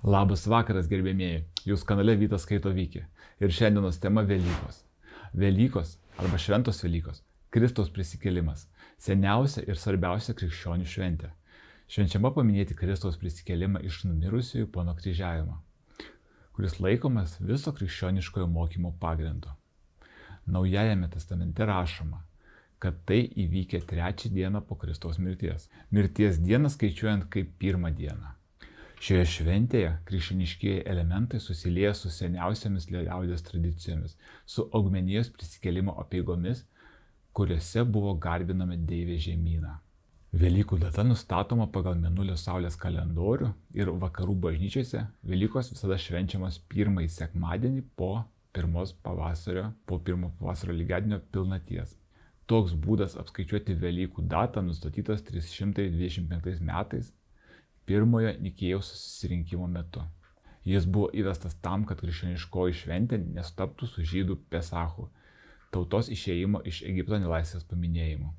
Labas vakaras, gerbėmieji, jūs kanale Vytas skaito Vykį. Ir šiandienos tema Velykos. Velykos arba Šventos Velykos - Kristaus prisikėlimas - seniausia ir svarbiausia krikščionių šventė. Švenčiama paminėti Kristaus prisikėlimą iš numirusiųjų po nukryžiavimo, kuris laikomas viso krikščioniškojo mokymo pagrindu. Naujajame testamente rašoma, kad tai įvykė trečią dieną po Kristaus mirties. Mirties dieną skaičiuojant kaip pirmą dieną. Šioje šventėje krikščioniškieji elementai susilieja su seniausiamis liaudies tradicijomis, su augmenijos prisikėlimo apeigomis, kuriuose buvo garbinama Deivė žemyna. Velykų data nustatoma pagal mėnulio saulės kalendorių ir vakarų bažnyčiose Velykos visada švenčiamos pirmąjį sekmadienį po pirmo pavasario lygiadienio pilnaties. Toks būdas apskaičiuoti Velykų datą nustatytas 325 metais pirmojo Nikėjaus susirinkimo metu. Jis buvo įvestas tam, kad krikščioniškoji šventė nesutaptų su žydų Pesachu, tautos išėjimo iš Egipto nelaisvės paminėjimu.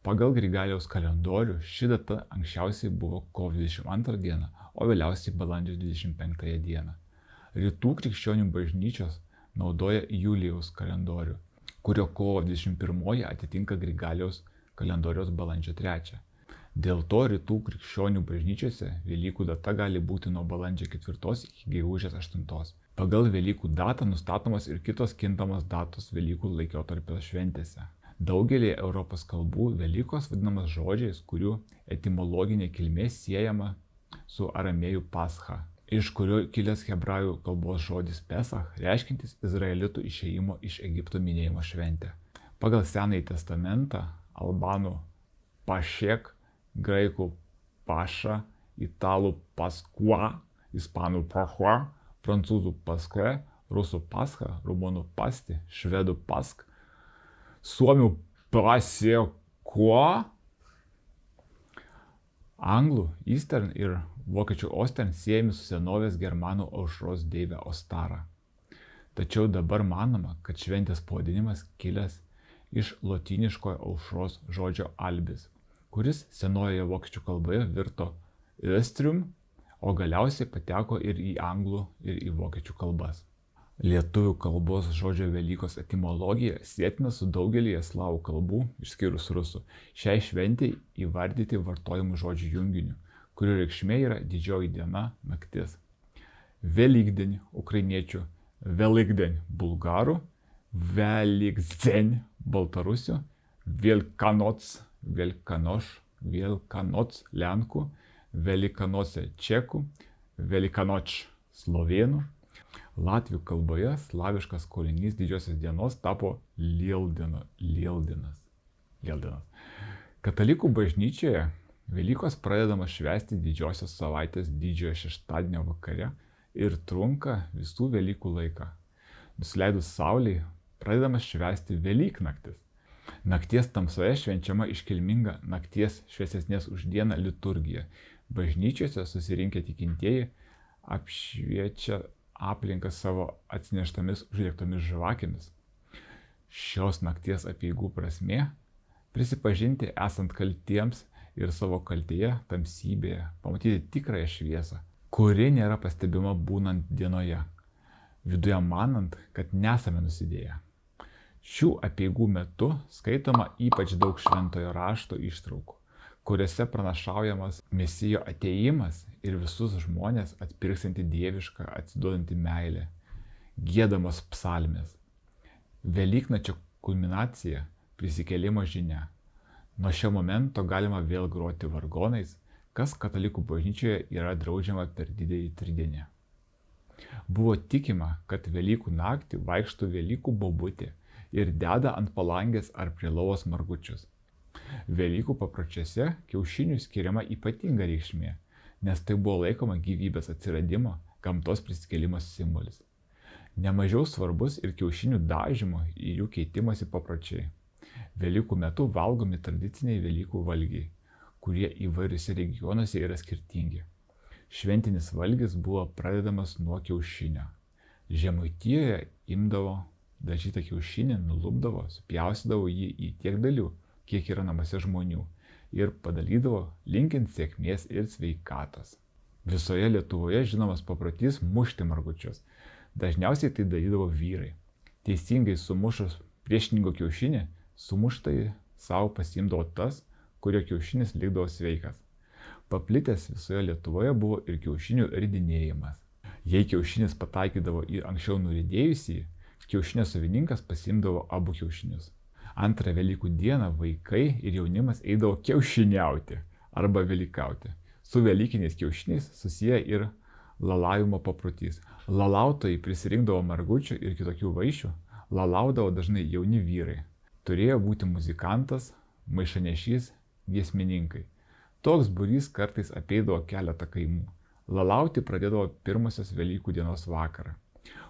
Pagal Grigaliaus kalendorių ši data anksčiausiai buvo kovo 22 diena, o vėliausiai balandžio 25 diena. Rytų krikščionių bažnyčios naudoja Julijaus kalendorių, kurio kovo 21 atitinka Grigaliaus kalendoriaus balandžio 3. Dėl to rytų krikščionių bažnyčiose Velykų data gali būti nuo balandžio 4 iki gegužės 8. Pagal Velykų datą nustatomos ir kitos kintamos datos Velykų laikotarpio šventėse. Daugelį Europos kalbų Velykos vadinamas žodžiais, kurių etimologinė kilmė siejama su aramėjų pascha, iš kurio kilęs hebrajų kalbos žodis Pesach, reiškintis izraelitų išėjimo iš Egipto minėjimo šventę. Pagal Senąjį testamentą albanų pašek, graikų paša, italų paskua, ispanų pachua, prancūzų paskue, rusų pascha, rumunų pasti, švedų pask, suomių pasiekuo, anglų Eastern ir vokiečių Ostern siejami su senovės germanų aušros deive Ostara. Tačiau dabar manoma, kad šventės pavadinimas kilęs iš lotyniškojo aušros žodžio albis, kuris senojoje vokiečių kalboje virto Östrium, o galiausiai pateko ir į anglų, ir į vokiečių kalbas. Lietuvių kalbos žodžio Velykos etimologija sietina su daugelyje slavų kalbų, išskyrus rusų, šiai šventei įvardyti vartojimų žodžių junginiu, kurio reikšmė yra didžioji diena, naktis. Velykdień ukrainiečių, Velykdień bulgarų, Velikdzen baltarusių, Velkanoc lenkų, Velikanoce čekų, Velikanoč slovėnų. Latvių kalboje slaviškas skolinys didžiosios dienos tapo Lieldinas. Katalikų bažnyčioje Velykos pradedamos švęsti didžiosios savaitės didžiojo šeštadienio vakare ir trunka visų Velykų laiką. Nusileidus saulei pradedamas švęsti Velyknaktis. Nakties tamsoje švenčiama iškilminga nakties šviesesnės už dieną liturgija. Bažnyčiose susirinkę tikintieji apšviečia aplinką savo atsineštomis uždegtomis žvakėmis. Šios nakties apeigų prasmė - prisipažinti esant kaltiems ir savo kaltėje, tamsybėje, pamatyti tikrąją šviesą, kuri nėra pastebima būnant dienoje, viduje manant, kad nesame nusidėję. Šių apeigų metu skaitoma ypač daug šventojo rašto ištraukų, kuriuose pranašaujamas Mesijo atėjimas ir visus žmonės atpirksanti dievišką atsiduodanti meilė, giedamos psalmės. Velyknakčio kulminacija - prisikėlimo žinia. Nuo šio momento galima vėl groti vargonais, kas katalikų bažnyčioje yra draudžiama per didįjį tridienį. Buvo tikima, kad Velykų naktį vaikšto Velykų bobutė ir deda ant palangės ar prie lovos margučius. Velykų papročiuose kiaušinių skiriama ypatinga reikšmė, nes tai buvo laikoma gyvybės atsiradimo, gamtos prisikėlimo simbolis. Nemažiau svarbus ir kiaušinių dažymo ir jų keitimosi papročiai. Velykų metu valgomi tradiciniai Velykų valgiai, kurie įvairiuose regionuose yra skirtingi. Šventinis valgis buvo pradedamas nuo kiaušinio. Žemaitijoje imdavo dažytą kiaušinį, nulupdavo, supjaustydavo jį į tiek dalių, kiek yra namuose žmonių ir padalydavo linkint sėkmės ir sveikatos. Visoje Lietuvoje žinomas paprotys mušti margučius. Dažniausiai tai darydavo vyrai. Teisingai sumušus priešininko kiaušinį, sumuštai savo pasiimdavo tas, kurio kiaušinis likdavo sveikas. Paplitęs visoje Lietuvoje buvo ir kiaušinių ridinėjimas. Jei kiaušinis pataikydavo į anksčiau nuridėjusį, kiaušinio savininkas pasiimdavo abu kiaušinius. Antrą Velykų dieną vaikai ir jaunimas eidavo kiaušiniauti arba velykauti. Su velykiniais kiaušiniais susiję ir lalavimo paprotys. Lalautojai prisirinkdavo margučių ir kitokių vaišių, lalaudavo dažnai jauni vyrai. Turėjo būti muzikantas, maišanešys, giesmininkai. Toks būrys kartais apeidavo keletą kaimų. Lalauti pradėdavo pirmosios Velykų dienos vakarą.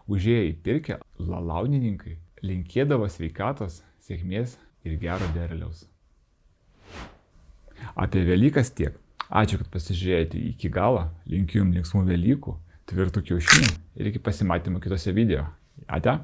Užėję į pirkią, lalaunininkai linkėdavo sveikatos, sėkmės ir gero derliaus. Apie Velykas tiek. Ačiū, kad pasižiūrėjote iki galo. Linkiu jums linksmų Velykų, tvirtų kiaušinių ir iki pasimatymo kitose video. Ate?